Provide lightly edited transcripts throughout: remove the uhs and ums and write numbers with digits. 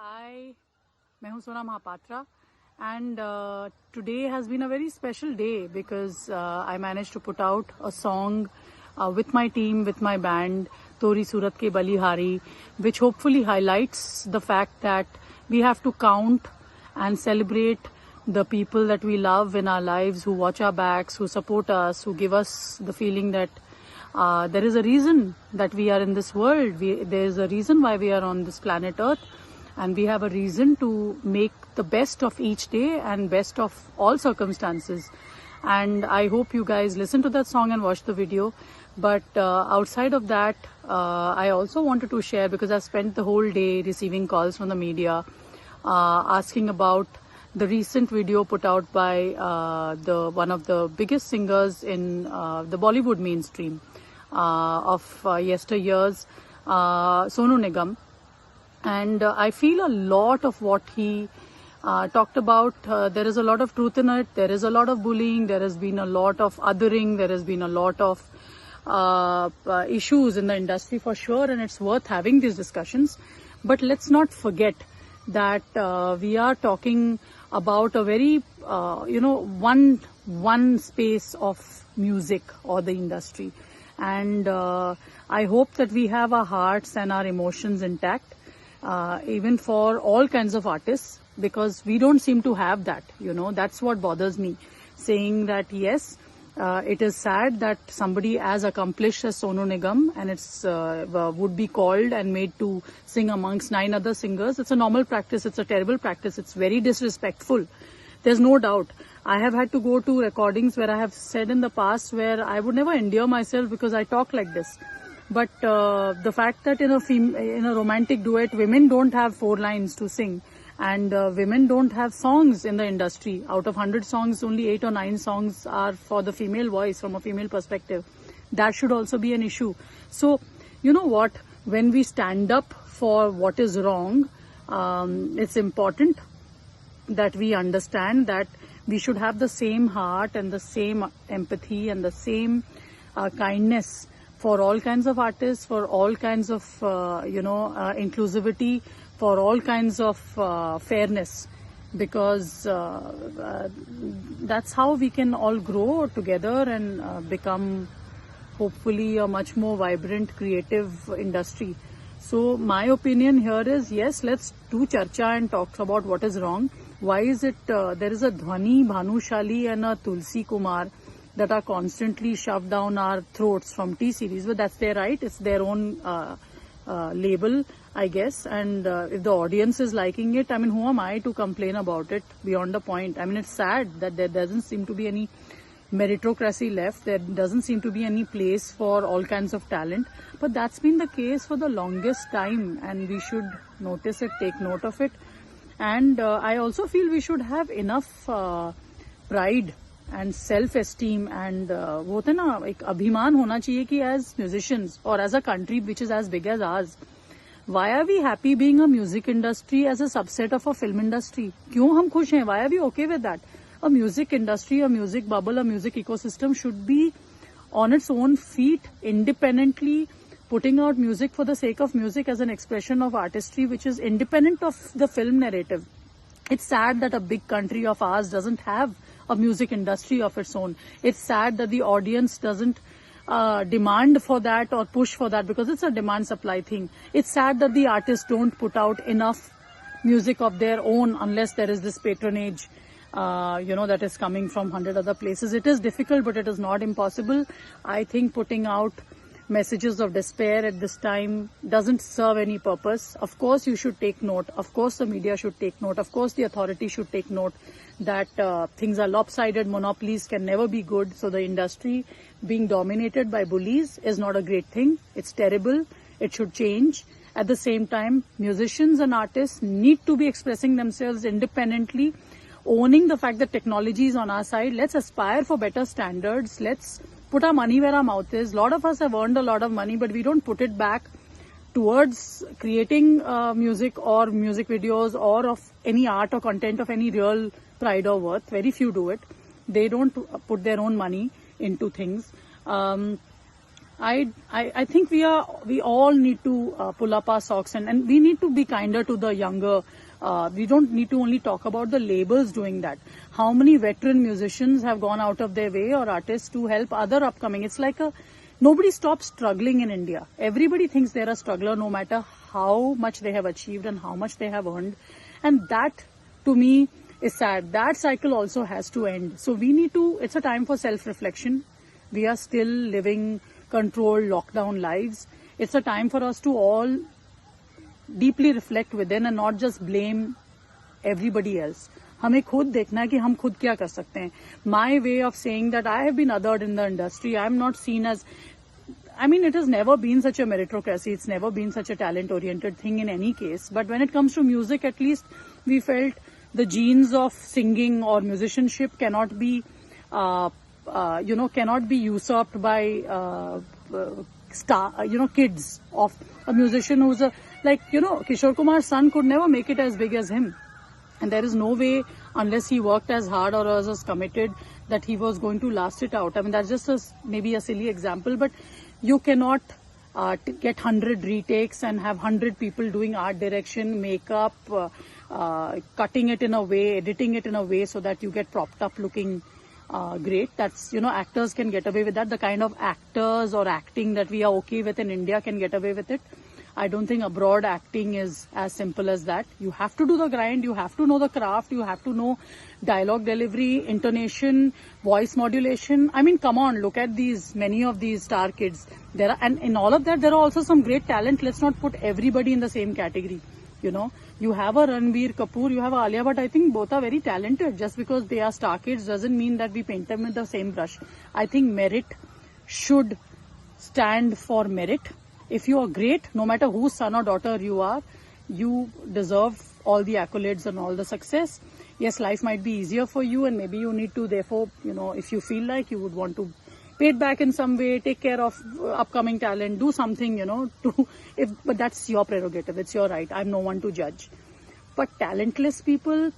Hi, मैं हूँ सोना Mohapatra and today has been a very special day because I managed to put out a song with my team, with my band, Tori Surat Ke Balihari, which hopefully highlights the fact that we have to count and celebrate the people that we love in our lives, who watch our backs, who support us, who give us the feeling that there is a reason that we are in this world. There is a reason why we are on this planet Earth. And we have a reason to make the best of each day and best of all circumstances. And I hope you guys listen to that song and watch the video. But outside of that, I also wanted to share, because I spent the whole day receiving calls from the media asking about the recent video put out by one of the biggest singers in the Bollywood mainstream of yesteryears, Sonu Nigam. And I feel a lot of what he talked about, there is a lot of truth in it. There is a lot of bullying. There has been a lot of othering. There has been a lot of issues in the industry for sure. And it's worth having these discussions. But let's not forget that we are talking about a very, one space of music or the industry. And I hope that we have our hearts and our emotions intact. Even for all kinds of artists, because we don't seem to have that, that's what bothers me, saying that yes, it is sad that somebody as accomplished as Sonu Nigam and it's would be called and made to sing amongst 9 other singers. It's a normal practice. It's a terrible practice. It's very disrespectful. There's no doubt. I have had to go to recordings where I have said in the past where I would never endear myself because I talk like this. But the fact that in a romantic duet, women don't have 4 lines to sing, and women don't have songs in the industry. Out of 100 songs, only 8 or 9 songs are for the female voice from a female perspective. That should also be an issue. So, you know what? When we stand up for what is wrong, it's important that we understand that we should have the same heart and the same empathy and the same kindness for all kinds of artists, for all kinds of, inclusivity, for all kinds of fairness, because that's how we can all grow together and become hopefully a much more vibrant, creative industry. So my opinion here is, yes, let's do charcha and talk about what is wrong. Why is it there is a Dhwani, Bhanushali and a Tulsi Kumar that are constantly shoved down our throats from T-Series, but that's their right. It's their own label, I guess. And if the audience is liking it, I mean, who am I to complain about it beyond the point? I mean, it's sad that there doesn't seem to be any meritocracy left. There doesn't seem to be any place for all kinds of talent. But that's been the case for the longest time, and we should notice it, take note of it. And I also feel we should have enough pride and self-esteem and वो होता है ना, एक अभिमान होना चाहिए कि as musicians or as a country which is as big as ours, why are we happy being a music industry as a subset of a film industry? क्यों हम खुश हैं? Why are we okay with that? A music industry, a music bubble, a music ecosystem should be on its own feet, independently putting out music for the sake of music as an expression of artistry which is independent of the film narrative. It's sad that a big country of ours doesn't have a music industry of its own. It's sad that the audience doesn't demand for that or push for that, because it's a demand-supply thing. It's sad that the artists don't put out enough music of their own unless there is this patronage, that is coming from 100 other places. It is difficult, but it is not impossible. I think putting out messages of despair at this time doesn't serve any purpose. Of course, you should take note. Of course, the media should take note. Of course, the authority should take note that things are lopsided. Monopolies can never be good. So the industry being dominated by bullies is not a great thing. It's terrible. It should change. At the same time, musicians and artists need to be expressing themselves independently, owning the fact that technology is on our side. Let's aspire for better standards. Let's put our money where our mouth is. A lot of us have earned a lot of money, but we don't put it back towards creating music or music videos or of any art or content of any real pride or worth. Very few do it. They don't put their own money into things. I think we all need to pull up our socks and we need to be kinder to the younger. We don't need to only talk about the labels doing that. How many veteran musicians have gone out of their way, or artists, to help other upcoming? It's like nobody stops struggling in India. Everybody thinks they're a struggler no matter how much they have achieved and how much they have earned. And that, to me, is sad. That cycle also has to end. So we need to, it's a time for self-reflection. We are still living controlled lockdown lives. It's a time for us to all deeply reflect within and not just blame everybody else. हमें खुद देखना है कि हम खुद क्या कर सकते हैं. My way of saying that I have been othered in the industry. I am not seen as, I mean, it has never been such a meritocracy. It's never been such a talent-oriented thing in any case. But when it comes to music, at least we felt the genes of singing or musicianship cannot be, cannot be usurped by kids of a musician who's Kishore Kumar's son could never make it as big as him. And there is no way, unless he worked as hard or was as committed, that he was going to last it out. I mean, that's just maybe a silly example, but you cannot get 100 retakes and have 100 people doing art direction, makeup, cutting it in a way, editing it in a way so that you get propped up looking great. That's, actors can get away with that. The kind of actors or acting that we are okay with in India can get away with it. I don't think abroad acting is as simple as that. You have to do the grind, you have to know the craft, you have to know dialogue delivery, intonation, voice modulation. I mean, come on, look at many of these star kids. And in all of that, there are also some great talent. Let's not put everybody in the same category. You have a Ranbir Kapoor, you have a Alia Bhatt. I think both are very talented. Just because they are star kids doesn't mean that we paint them with the same brush. I think merit should stand for merit. If you are great, no matter whose son or daughter you are, you deserve all the accolades and all the success. Yes, life might be easier for you and maybe you need to, therefore, if you feel like you would want to pay it back in some way, take care of upcoming talent, do something, but that's your prerogative, it's your right. I'm no one to judge. But talentless people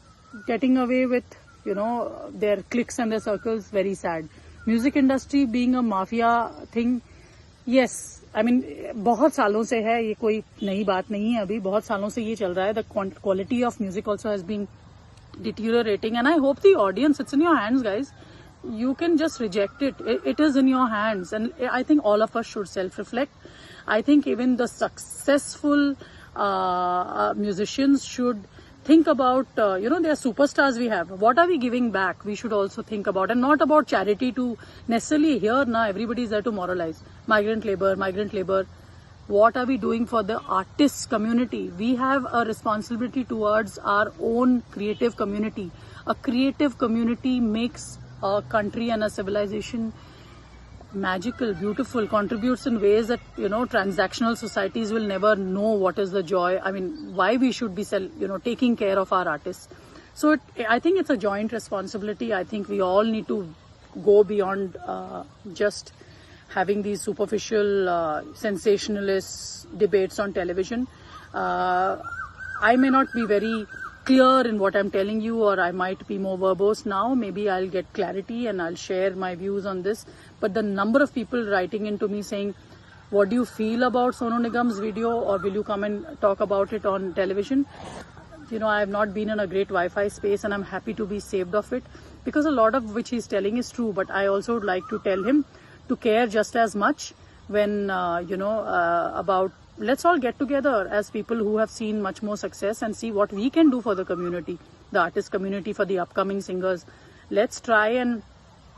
getting away with, their cliques and their circles, very sad. Music industry being a mafia thing, yes, I mean, बहुत सालों से है, ये कोई नई बात नहीं है अभी, बहुत सालों से ये चल रहा है. The quality of music also has been deteriorating, and I hope the audience, it's in your hands, guys. You can just reject it. It is in your hands, and I think all of us should self-reflect. I think even the successful musicians should think about, there are superstars we have. What are we giving back? We should also think about, and not about charity to necessarily here now. Everybody is there to moralize. Migrant labor. What are we doing for the artists community? We have a responsibility towards our own creative community. A creative community makes a country and a civilization magical, beautiful, contributes in ways that, transactional societies will never know what is the joy. I mean, why we should be, taking care of our artists. So I think it's a joint responsibility. I think we all need to go beyond just having these superficial, sensationalist debates on television. I may not be very clear in what I'm telling you, or I might be more verbose now. Maybe I'll get clarity and I'll share my views on this. But the number of people writing into me saying, what do you feel about Sonu Nigam's video, or will you come and talk about it on television? I have not been in a great Wi-Fi space and I'm happy to be saved of it, because a lot of which he's telling is true. But I also would like to tell him to care just as much when, about, let's all get together as people who have seen much more success and see what we can do for the community, the artist community, for the upcoming singers. Let's try and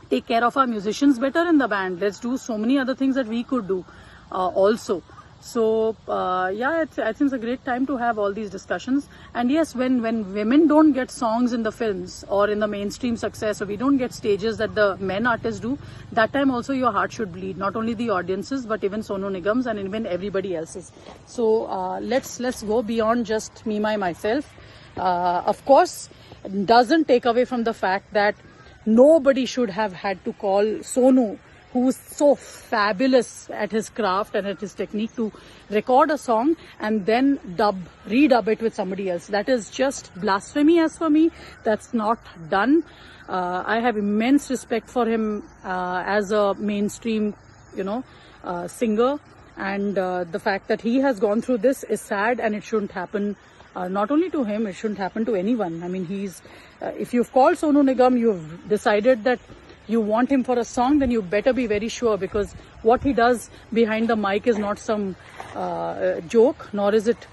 take care of our musicians better in the band. Let's do so many other things that we could do also. So, I think it's a great time to have all these discussions. And yes, when women don't get songs in the films or in the mainstream success, or we don't get stages that the men artists do, that time also your heart should bleed. Not only the audiences, but even Sonu Nigam's and even everybody else's. So, let's go beyond just me, myself. Of course, it doesn't take away from the fact that nobody should have had to call Sonu, who is so fabulous at his craft and at his technique, to record a song and then redub it with somebody else. That is just blasphemy as for me. That's not done. I have immense respect for him as a mainstream, singer, and the fact that he has gone through this is sad, and it shouldn't happen. Not only to him, it shouldn't happen to anyone. I mean, if you've called Sonu Nigam, you've decided that you want him for a song, then you better be very sure, because what he does behind the mic is not some joke, nor is it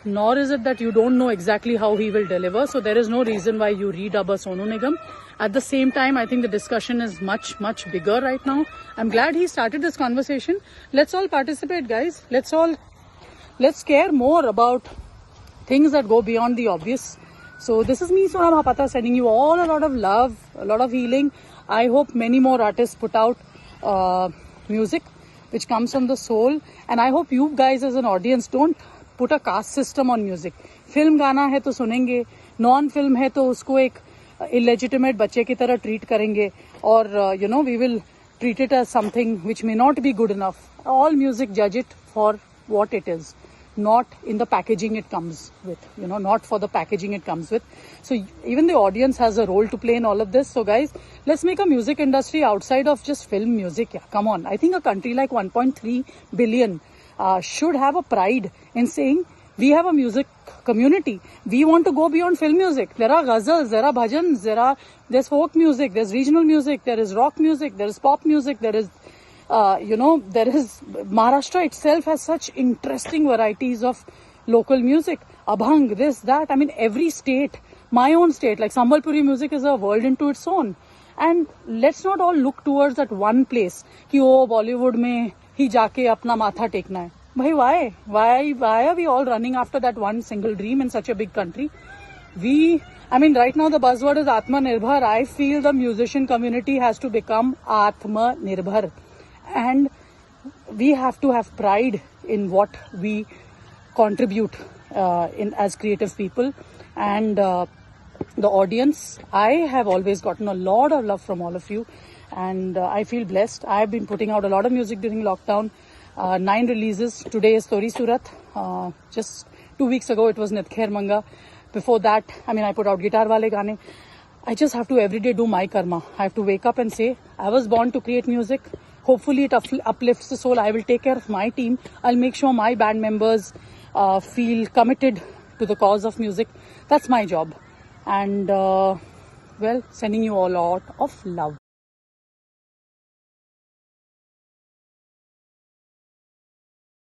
that you don't know exactly how he will deliver. So there is no reason why you redub a Sonu Nigam. At the same time, I think the discussion is much, much bigger right now. I'm glad he started this conversation. Let's all participate, guys. Let's care more about things that go beyond the obvious. So this is me, Sonam Mahapatra, sending you all a lot of love, a lot of healing. I hope many more artists put out music which comes from the soul. And I hope you guys as an audience don't put a caste system on music. Film गाना है तो सुनेंगे, non film है तो उसको एक illegitimate बच्चे की तरह treat करेंगे, और we will treat it as something which may not be good enough. All music, judge it for what it is, not in the packaging it comes with, not for the packaging it comes with. So even the audience has a role to play in all of this. So guys, let's make a music industry outside of just film music. Yeah, come on. I think a country like 1.3 billion should have a pride in saying we have a music community. We want to go beyond film music. There are ghazals, there are bhajans, there's folk music, there's regional music, there is rock music, there is pop music, there is Maharashtra itself has such interesting varieties of local music. Abhang, this, that. I mean, every state, my own state, like Sambalpuri music is a world into its own. And let's not all look towards that one place. Ki Bollywood mein hi jaake apna matha tekna hai. Bhai, why? Why are we all running after that one single dream in such a big country? Right now the buzzword is Atmanirbhar. I feel the musician community has to become Atmanirbhar. And we have to have pride in what we contribute as creative people. And the audience, I have always gotten a lot of love from all of you. And I feel blessed. I've been putting out a lot of music during lockdown. 9 releases. Today is Tori Surat. Just 2 weeks ago, it was Nither Manga. Before that, I put out Guitar Wale Gaane. I just have to every day do my karma. I have to wake up and say, I was born to create music. Hopefully it uplifts the soul. I will take care of my team. I'll make sure my band members feel committed to the cause of music. That's my job. And, sending you all a lot of love.